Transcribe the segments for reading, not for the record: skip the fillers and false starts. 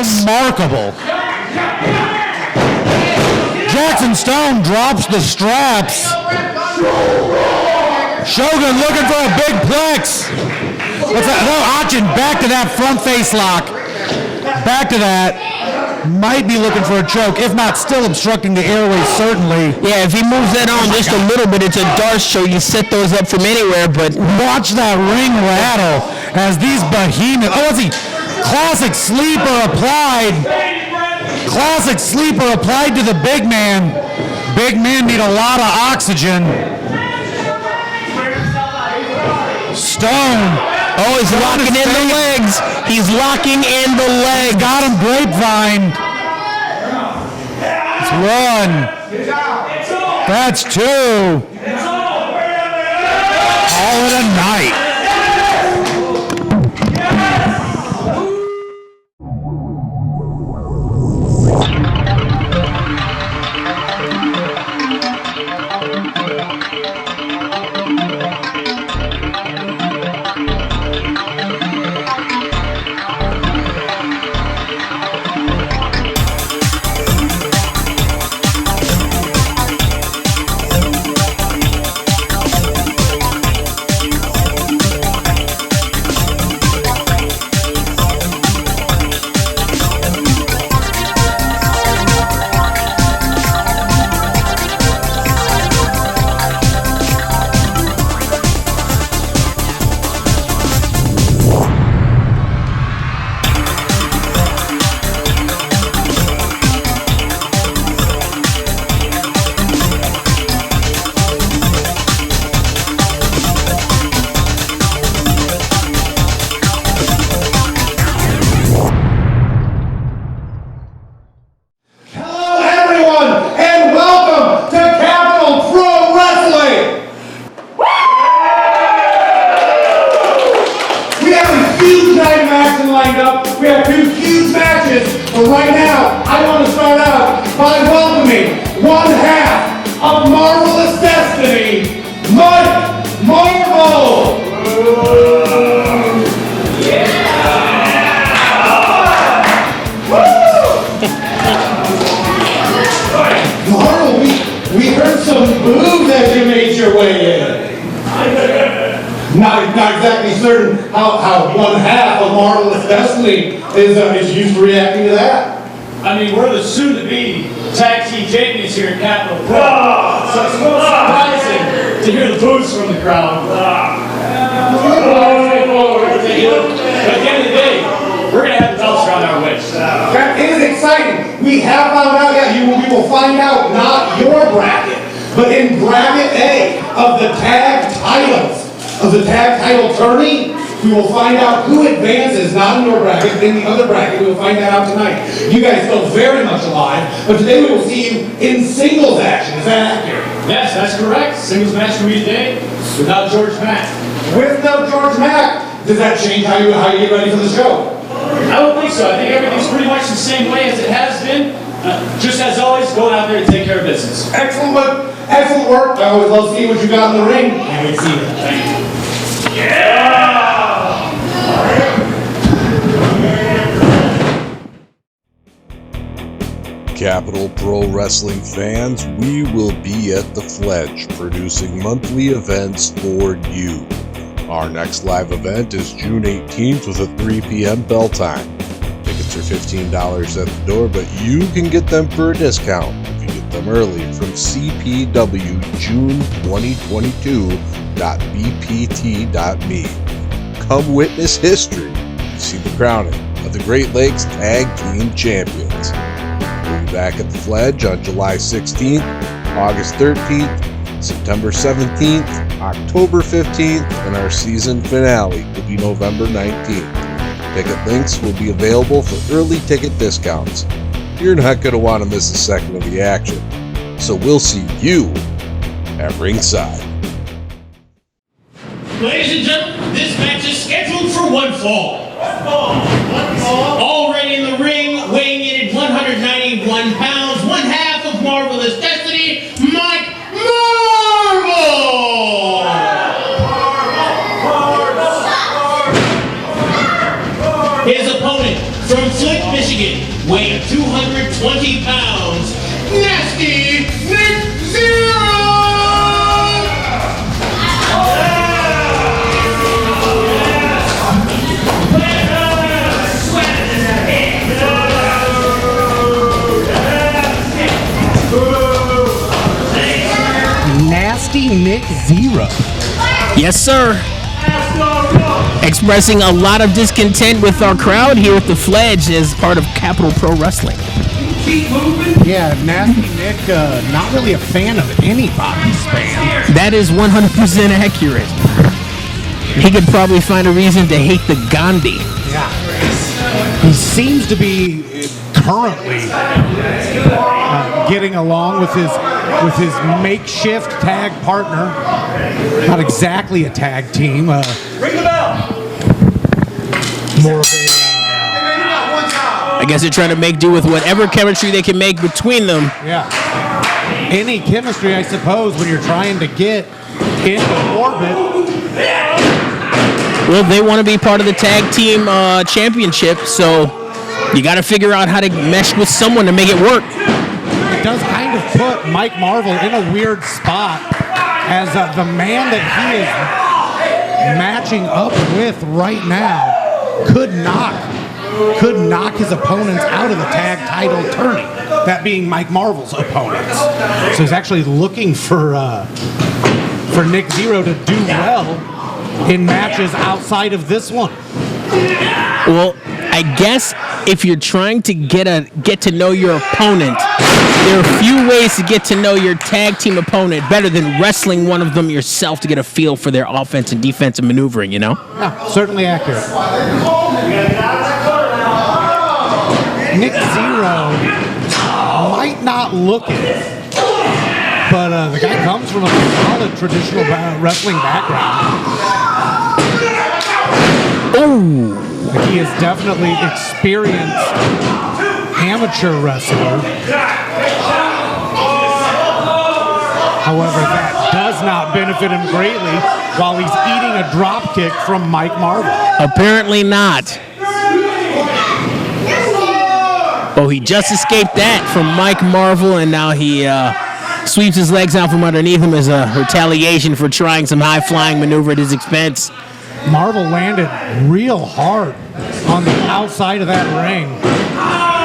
Remarkable. Jackson Stone drops the straps. Shogun looking for a big plex. Achin back to that front face lock. Back to that. Might be looking for a choke, if not still obstructing the airways, certainly. Yeah, if he moves that on just a little bit, it's a dart show. You set those up from anywhere, but watch that ring rattle as these behemoths. Oh, let's see. Classic sleeper applied. Classic sleeper applied to the big man. Big man need a lot of oxygen. Stone. Oh, he's locking in the legs. He's locking in the legs. Got him, Grapevine. That's one. That's two. Call it a night. Not exactly certain how one half of Marvelous Destiny is used for reacting to that. I mean, we're the soon-to-be tag team champions here at Capital Pro, so it's a little surprising to hear the boos from the crowd. But at the end of the day, we're going to have the belts around our waist. That is exciting. We have found out, we will find out, not your bracket, but in bracket A of the tag titles. Of the tag title tourney, we will find out who advances, not in your bracket, but in the other bracket. We will find that out tonight. You guys still very much alive, but today we will see you in singles action. Is that accurate? Yes, that's correct. Singles match for me today without George Mack. With no George Mack, does that change how you get ready for the show? I don't think so. I think everything's pretty much the same way as it has been. Just as always, going out there to take care of business. Excellent work. Excellent work. I always love seeing what you got in the ring. Can't wait to see it. Thank you. Yeah! Capital Pro Wrestling fans, we will be at the Fledge producing monthly events for you. Our next live event is June 18th with a 3 p.m. bell time. Tickets are $15 at the door, but you can get them for a discount if you get them early from cpwjune2022.bpt.me. Come witness history and see the crowning of the Great Lakes Tag Team Champions. We'll be back at the Fledge on July 16th, August 13th, September 17th, October 15th, and our season finale will be November 19th. Ticket links will be available for early ticket discounts. You're not going to want to miss a second of the action, so we'll see you at ringside. Ladies and gentlemen, this match is scheduled for one fall. Already in the ring, weighing in at 191 pounds, one half of Marvelous Destiny, Mike Marvel! His opponent from Flint, Michigan. Michigan, weighing 220 pounds, Nasty Nick Xero! Nasty Nick Xero. Yes, sir. Expressing a lot of discontent with our crowd here at the Fledge as part of Capital Pro Wrestling. Yeah, Nasty Nick, not really a fan of anybody's span. That is 100% accurate. He could probably find a reason to hate the Gandhi. Yeah. He seems to be currently getting along with his makeshift tag partner. Not exactly a tag team. Ring the bell. More of a I guess they're trying to make do with whatever chemistry they can make between them. yeah. Any chemistry, I suppose, when you're trying to get into orbit. Well, they want to be part of the tag team championship, so you got to figure out how to mesh with someone to make it work. It does kind of put Mike Marvel in a weird spot as the man that he is matching up with right now could knock his opponents out of the tag title tourney, that being Mike Marvel's opponents. So he's actually looking for Nick Xero to do well in matches outside of this one. Well, I guess if you're trying to get to know your opponent, there are a few ways to get to know your tag team opponent better than wrestling one of them yourself to get a feel for their offense and defensive maneuvering, you know? Yeah, certainly accurate. Nick Xero might not look it, but the guy comes from a solid traditional wrestling background. Oh! He is definitely experienced amateur wrestler. However, that does not benefit him greatly while he's eating a drop kick from Mike Marvel. Apparently not. Oh, he just escaped that from Mike Marvel, and now he sweeps his legs out from underneath him as a retaliation for trying some high-flying maneuver at his expense. Marvel landed real hard on the outside of that ring.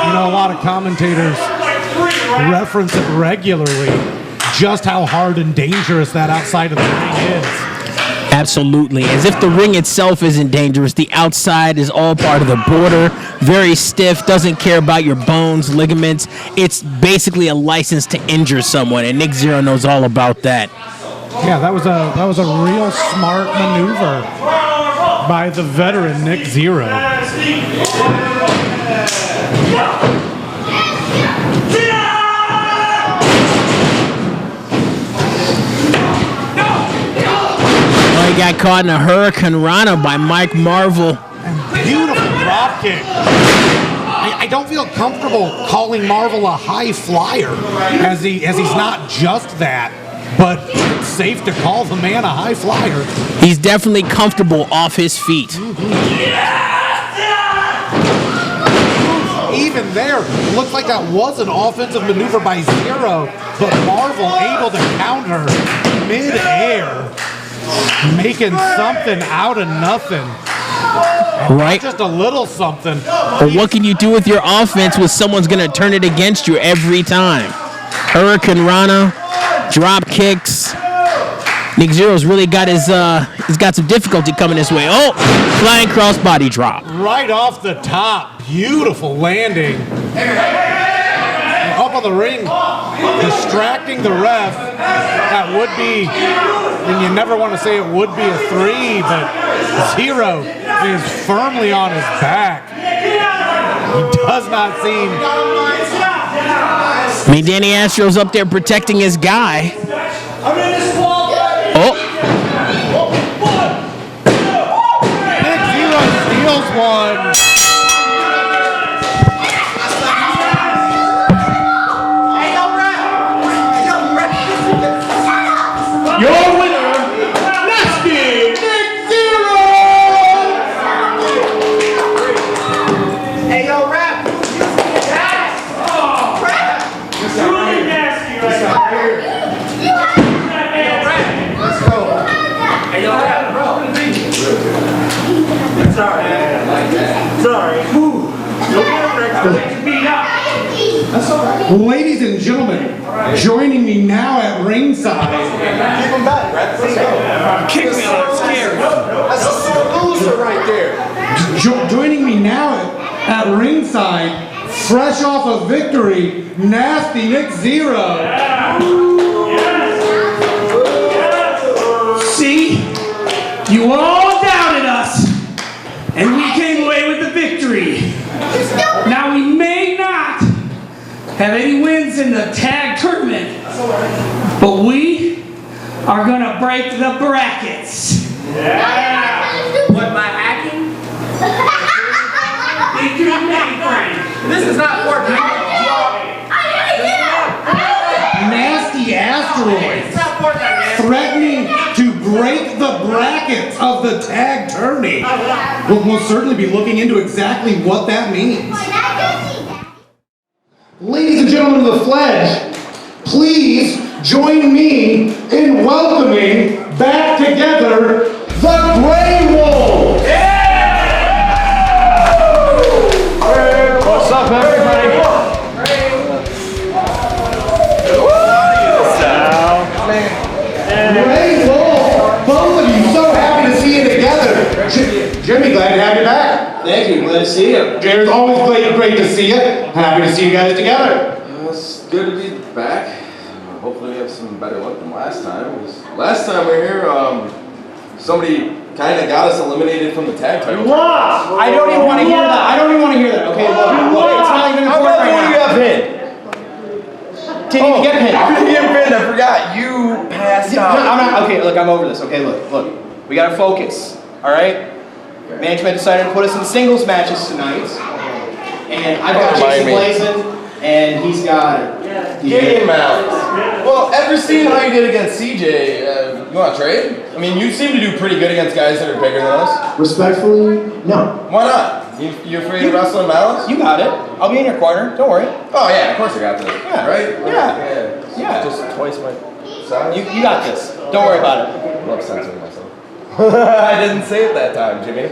You know, a lot of commentators reference it regularly, just how hard and dangerous that outside of the ring is. Absolutely. As if the ring itself isn't dangerous, the outside is all part of the border. Very stiff, doesn't care about your bones, ligaments. It's basically a license to injure someone, and Nick Xero knows all about that. Yeah, that was a real smart maneuver by the veteran Nick Xero. He got caught in a Hurricane Rana by Mike Marvel. Beautiful drop kick. I don't feel comfortable calling Marvel a high flyer, as he's not just that, but it's safe to call the man a high flyer. He's definitely comfortable off his feet. Even there, looks like that was an offensive maneuver by Xero, but Marvel able to counter mid-air, making something out of nothing. Right. Just a little something. But what can you do with your offense when someone's going to turn it against you every time? Hurricane Rana, drop kicks. Nick Xero's really got he's got some difficulty coming this way. Oh, flying crossbody drop. Right off the top. Beautiful landing. Up on the ring, distracting the ref. That would be, and you never want to say it would be a 3, but Xero is firmly on his back. He does not seem... I mean, Danny Astro's up there protecting his guy. Oh. Nick Xero steals one. Your winner, Nasty Nick Xero! Hey, yo, rap, you Let's go. Hey, yo, bro. Sorry. Sorry. That's all right. Ladies and gentlemen, joining me now at ringside. Keep him back, Brett. Let's go. Kick me on. I'm scared. That's a sore loser right there. Joining me now at ringside, fresh off of victory, Nasty Nick Xero. See? You all doubted us, and we came away with the victory. Now we may not have any wins in the tag tournament, but we are gonna break the brackets. What, by hacking? This is not working. Nasty Asteroids threatening to break the brackets of the tag tourney. We'll certainly be looking into exactly what that means. Ladies and gentlemen of the Fledge, please join me in welcoming back together the Grey Wolves. What's up, everybody? Grey Wolves, both of you, so happy to see you together. Jimmy, glad to have you back. Thank you, glad to see you. Jared's always great to see you. Happy to see you guys together. It's good to be back. Hopefully we have some better luck than last time. Last time we were here, somebody kind of got us eliminated from the tag title. I don't even want to hear that. Okay, look, it's not even important right now. You got pinned. Didn't even get pinned. You didn't get pinned, I forgot. You passed out. Okay, look, I'm over this. Okay, look. We gotta focus, all right? Management decided to put us in singles matches tonight. And I've got Jason Blazin, and he's got... Game out. Well, ever seen how you did against CJ? You want to trade? I mean, you seem to do pretty good against guys that are bigger than us. Respectfully, no. Why not? You afraid of wrestling Malice? You got it. I'll be in your corner. Don't worry. Oh yeah, of course I got this. Yeah. Right? Yeah. Just twice my size. You got this. Don't worry about it. I love censoring myself. I didn't say it that time, Jimmy.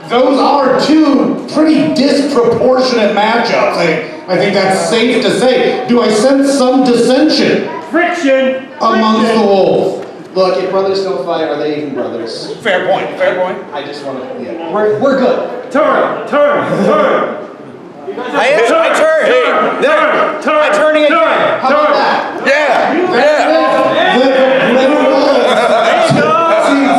Those are two pretty disproportionate matchups. I think that's safe to say. Do I sense some dissension? Friction! Amongst the Wolves? Look, if brothers don't fight, are they even brothers? Fair point. I just want to... Yeah. We're good. Turn! I turning again. How about that?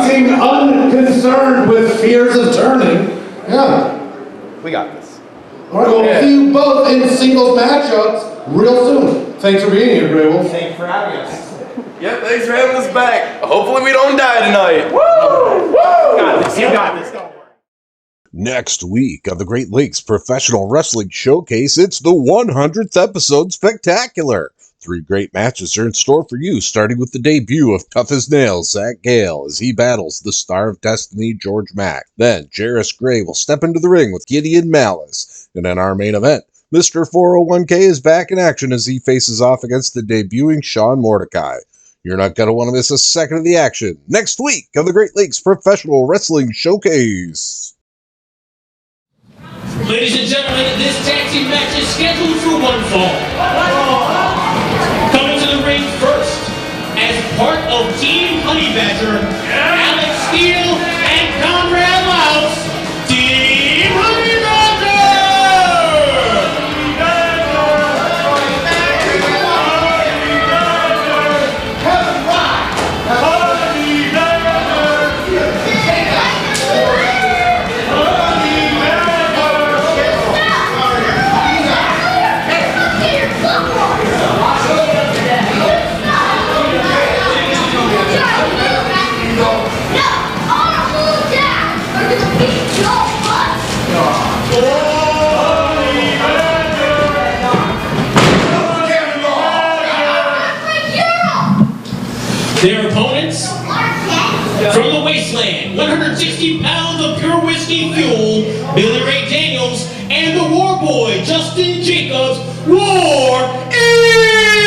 Seem unconcerned with fears of turning. Yeah. We got this. All right, we'll see you both in singles matchups real soon. Thanks for being here, Grey Wolf. Thanks for having us. Yep, thanks for having us back. Hopefully we don't die tonight. You got this. Next week on the Great Lakes Professional Wrestling Showcase, it's the 100th episode spectacular. 3 great matches are in store for you, starting with the debut of Tough as Nails Zach Gale as he battles the Star of Destiny George Mack. Then Jarris Gray will step into the ring with Gideon Malice. And in our main event, Mr. 401k is back in action as he faces off against the debuting Sean Mordecai. You're not going to want to miss a second of the action next week on the Great Lakes Professional Wrestling Showcase. Ladies and gentlemen, this tag team match is scheduled for one fall. Coming to the ring first, as part of Team Honey Badger, Alex Steele and Conrad Mouse, Team Honey Badger! Their opponents, from the wasteland, 160 pounds of pure whiskey fuel, Billy Ray Daniels, and the war boy, Justin Jacobs, War East!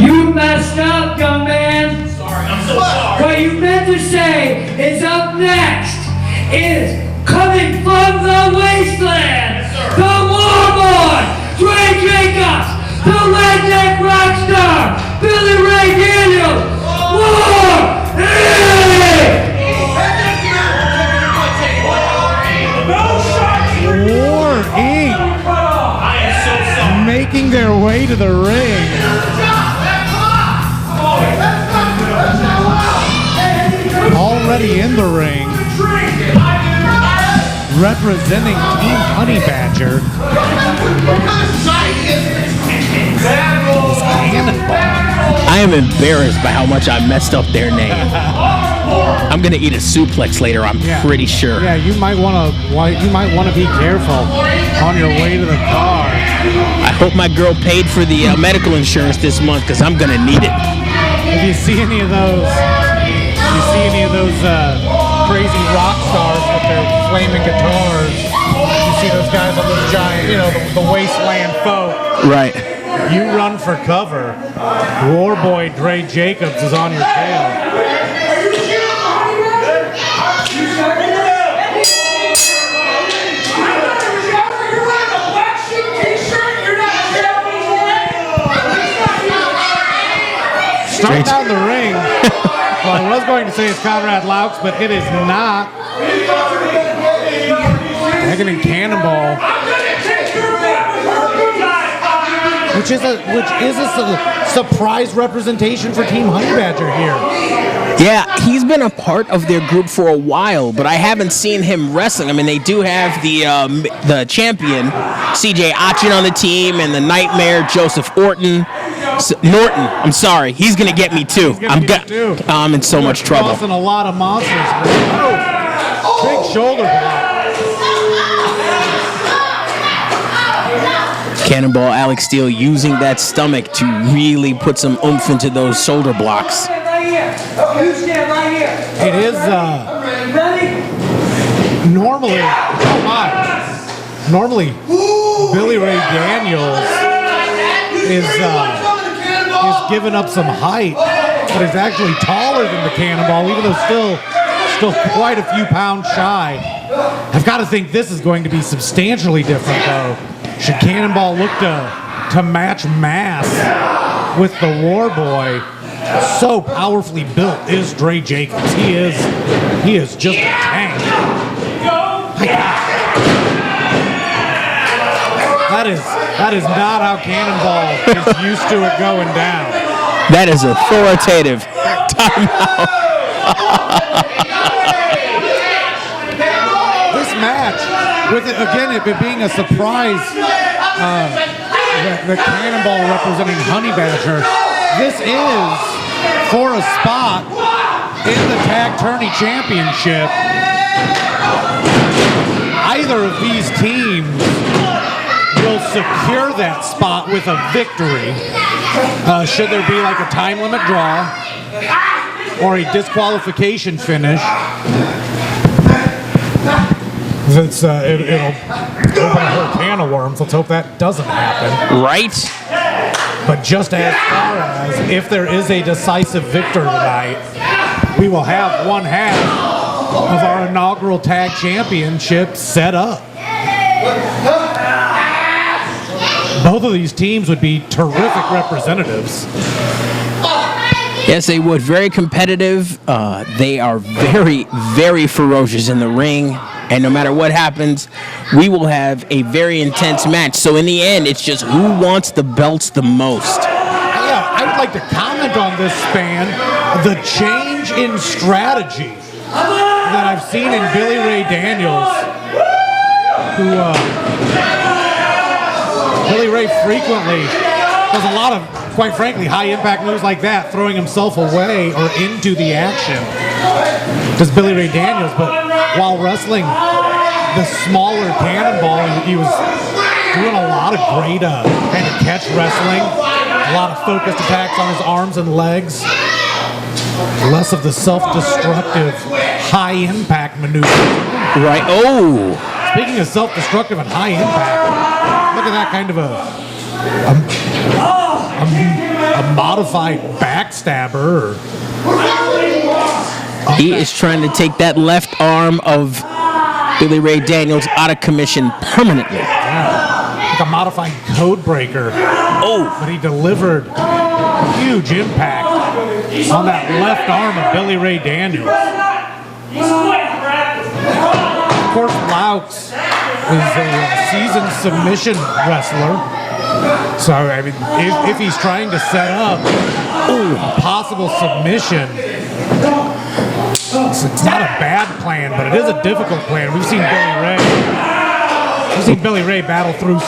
You messed up, young man. Sorry, I'm so sorry. What you meant to say is up next is coming from the wasteland, the Warboy, Dre Jacobs, the redneck rock star, Billy Ray Daniels, War War Inc. I am so sorry. making their way to the ring. Already in the ring, representing Team Honey Badger. Cannonball. I am embarrassed by how much I messed up their name. I'm gonna eat a suplex later. I'm pretty sure. Yeah, you might want to be careful on your way to the car. I hope my girl paid for the medical insurance this month because I'm gonna need it. If you see any of those, crazy rock stars with their flaming guitars, you see those guys on those giant, the wasteland folk. Right. You run for cover. Warboy Dre Jacobs is on your tail. Straight down the ring. Well, I was going to say it's Conrad Laux, but it is not. Megan Cannonball. Which is a surprise representation for Team Honey Badger here. Yeah, he's been a part of their group for a while, but I haven't seen him wrestling. I mean, they do have the champion, CJ Achin, on the team, and the Nightmare, Joseph Norton. I'm sorry, he's gonna get me too. I'm in so much trouble. Crossing a lot of monsters. Big shoulder block. Cannonball Alex Steele using that stomach to really put some oomph into those shoulder blocks. It is normally Billy Ray Daniels is giving up some height, but is actually taller than the Cannonball, even though still quite a few pounds shy. I've got to think this is going to be substantially different, though. Should Cannonball look to match mass with the Warboy? So powerfully built is Dre Jacobs. He is just a tank. That is not how Cannonball is used to it going down. That is authoritative. Timeout. This match, with it again, it being a surprise, the Cannonball representing Honey Badger, this is for a spot in the Tag Tourney Championship. Either of these teams will secure that spot with a victory. Should there be like a time limit draw or a disqualification finish, it'll open a whole can of worms. Let's hope that doesn't happen. Right? But just as far as if there is a decisive victor tonight, we will have one half of our inaugural tag championship set up. Both of these teams would be terrific representatives. Yes, they would. Very competitive. They are very, very ferocious in the ring. And no matter what happens, we will have a very intense match. So in the end, it's just who wants the belts the most. Yeah, I would like to comment on this span, the change in strategy that I've seen in Billy Ray Daniels, who Billy Ray frequently does a lot of, quite frankly, high-impact moves like that, throwing himself away or into the action. Does Billy Ray Daniels, but while wrestling the smaller Cannonball, he was doing a lot of great kind of catch wrestling, a lot of focused attacks on his arms and legs, less of the self-destructive high-impact maneuver. Right. Oh! Speaking of self-destructive and high-impact, look at that kind of a a modified backstabber. He is trying to take that left arm of Billy Ray Daniels out of commission permanently. Yeah. Like a modified code breaker. Oh. But he delivered huge impact on that left arm of Billy Ray Daniels. Of course, Laux is a seasoned submission wrestler. So, I mean, if he's trying to set up a possible submission, it's not a bad plan, but it is a difficult plan. We've seen Billy Ray battle through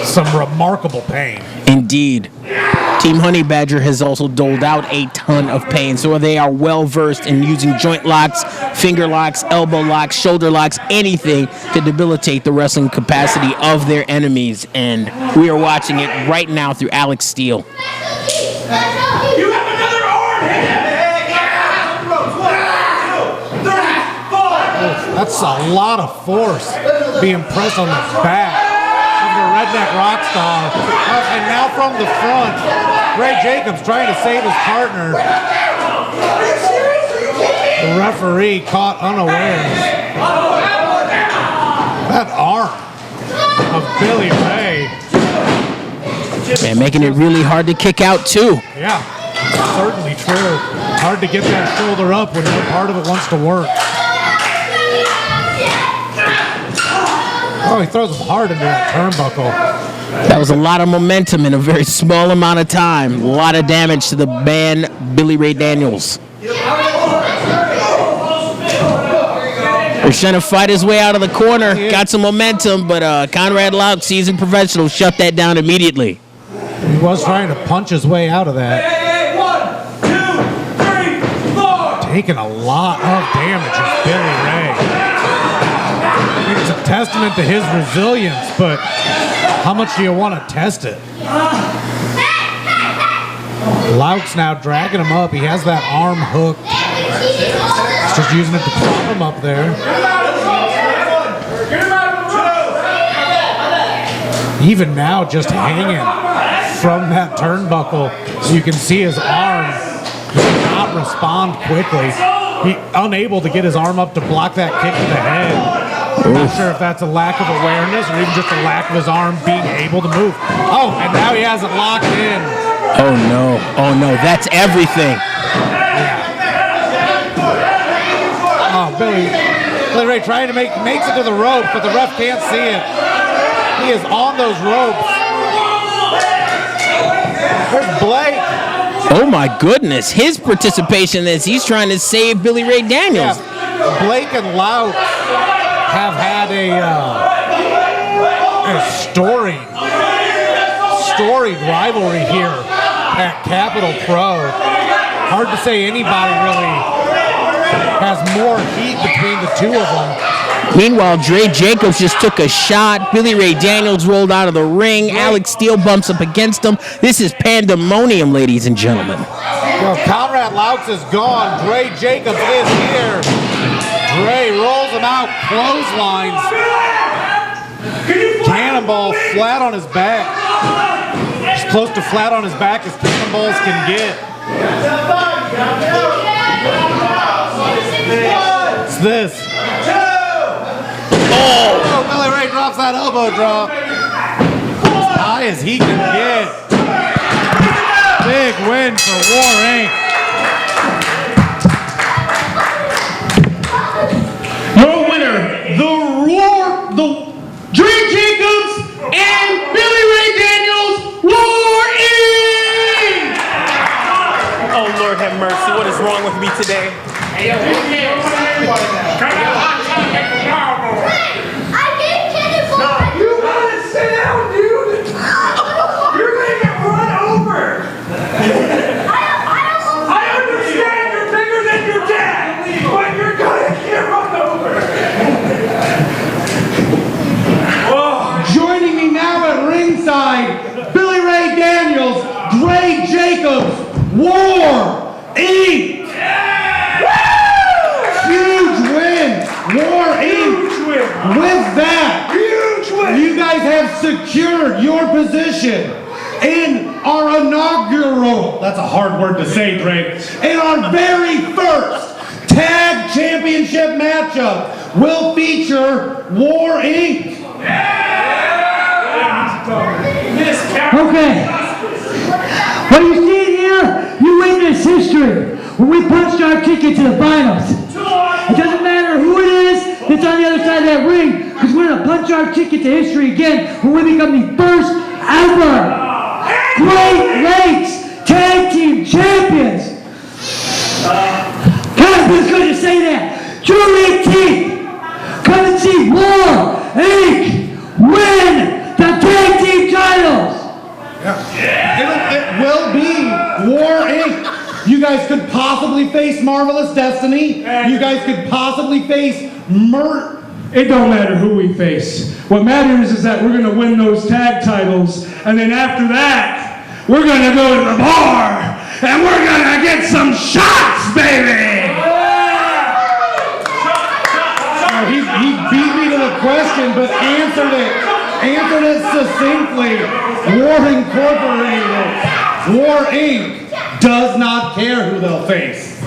some remarkable pain. Indeed. Team Honey Badger has also doled out a ton of pain, so they are well versed in using joint locks, finger locks, elbow locks, shoulder locks, anything to debilitate the wrestling capacity of their enemies. And we are watching it right now through Alex Steele. You have another arm! That's a lot of force being pressed on the back of the Redneck Rockstar. And now from the front, Ray Jacobs trying to save his partner. The referee caught unawares. That arm of Billy Ray. Man, making it really hard to kick out, too. Yeah, certainly true. Hard to get that shoulder up when no part of it wants to work. Oh, he throws him hard into that turnbuckle. That was a lot of momentum in a very small amount of time. A lot of damage to the man, Billy Ray Daniels. He's trying to fight his way out of the corner. Got some momentum, but Conrad Laux, seasoned professional, shut that down immediately. He was trying to punch his way out of that. 1, 2, 3, 4. Taking a lot of damage is Billy Ray. It's a testament to his resilience, but how much do you want to test it? Laux now dragging him up. He has that arm hooked. He's just using it to prop him up there. Even now, just hanging from that turnbuckle, you can see his arm does not respond quickly. He's unable to get his arm up to block that kick to the head. I'm not sure if that's a lack of awareness or even just a lack of his arm being able to move. Oh, and now he has it locked in. Oh no, that's everything. Yeah. Oh, Billy Ray trying to makes it to the ropes, but the ref can't see it. He is on those ropes. There's Blake. Oh my goodness, his participation as he's trying to save Billy Ray Daniels. Yeah. Blake and Laux have had a storied rivalry here at Capital Pro. Hard to say anybody really has more heat between the two of them. Meanwhile, Dre Jacobs just took a shot. Billy Ray Daniels rolled out of the ring. Alex Steele bumps up against him. This is pandemonium, ladies and gentlemen. Well, Conrad Laux is gone. Dre Jacobs is here. Dre rolls him out, clotheslines. Cannonball flat on his back. As close to flat on his back as cannonballs can get. It's this. Oh, Billy Ray drops that elbow drop. As high as he can get. Big win for War Inc. Your winner, the Dre Jacobs and Billy Ray Daniels, War Inc. Oh Lord have mercy, what is wrong with me today? Joining me now at ringside, Billy Ray Daniels, Dre Jacobs, War Inc. Huge win, War Inc. With that, you guys have secured your position in our inaugural that's a hard word to say, Drake. In our very first tag championship matchup will feature War Inc. Okay. What you see here, you witness history. When we punched our ticket to the finals. It doesn't matter who it is that's on the other side of that ring, because we're going to punch our ticket to history again when we become the first ever Great Lakes Tag Team Champions. God, it feels good to say that. June 18th, come and see War Inc. win the tag team titles. It will be War Inc. You guys could possibly face Marvelous Destiny. You guys could possibly face It don't matter who we face. What matters is that we're going to win those tag titles, and then after that, we're going to go to the bar, and we're going to get some shots, baby! He beat me to the question, but answered it succinctly. War Incorporated, War Inc. does not care who they'll face.